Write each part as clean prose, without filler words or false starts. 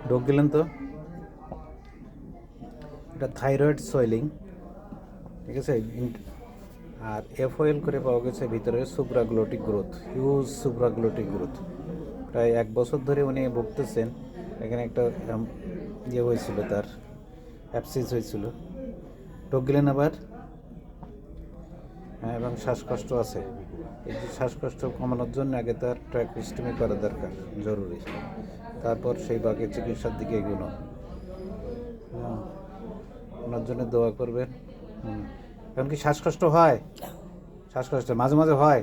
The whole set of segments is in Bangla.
ঢোক গেলেন তো। এটা থাইরয়েড সোয়েলিং, ঠিক আছে। আর এফওএল করে পাওয়া গেছে ভিতরে supraglottic growth, huge supraglottic growth. প্রায় 1 বছর ধরে উনি ভুগতেছেন। এখানে একটা ইয়ে হয়েছিল, তার অ্যাপসিস হয়েছিল। ঢোক গেলেন আবার। হ্যাঁ, এবং শ্বাসকষ্ট আছে। এই যে শ্বাসকষ্ট কমানোর জন্য আগে তার ট্র্যাকিস্টমি করা দরকার, জরুরি। তারপর সেই বাকি চিকিৎসার দিকে এগুলো। ওনার জন্য দোয়া করবেন। এখন কি শ্বাসকষ্ট হয়? শ্বাসকষ্ট মাঝে মাঝে হয়।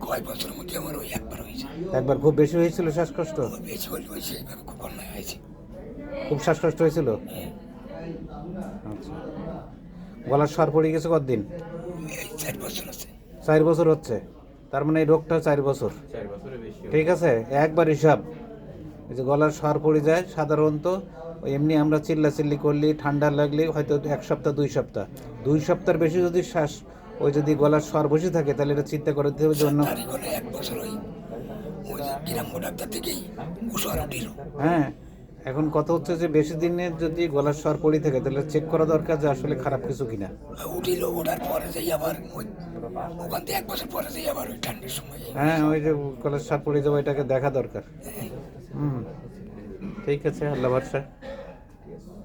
কয়েক বছরের মধ্যে আমার ওই একবার হয়েছে। একবার খুব বেশি হয়েছিল শ্বাসকষ্ট? বেশি হয়েছে, এইভাবে খুব অন্যায় হয়েছে। খুব শ্বাসকষ্ট হয়েছিল? আচ্ছা। গলার স্বর পড়ে গেছে কতদিন? এই 4 বছর আছে। 4 বছর হচ্ছে। তার মানে এই রোগটা 4 বছর। ঠিক আছে, একবার হিসাব। এই যে গলার স্বর পড়ে যায় সাধারণত এমনি আমরা চিল্লাচিল্লি করলে, ঠান্ডা লাগলে হয়তো 1 সপ্তাহ 2 সপ্তাহ, 2 সপ্তাহের বেশি যদি শ্বাস ওই যদি গলার স্বর বসে থাকে, তাহলে এটা চিন্তা করে দিতে হবে জন্য। 1 বছর ওই গ্রাম্য ডাক্তার থেকেই ওষুধ উঠিল। হ্যাঁ, এখন কথা হচ্ছে যে বেশি দিনের যদি গলার স্বর পড়ে থাকে তাহলে চেক করা দরকার যে আসলে খারাপ কিছু কিনা। উঠিল, ওঠার পরে যাই আবার ওখান থেকে 1 বছর পরে যাই আবার ওই ঠান্ডার সময়। হ্যাঁ, ওই যে গলার স্বর পড়ে যাবে, এটাকে দেখা দরকার। ঠিক আছে, আল্লাহ ভরসা।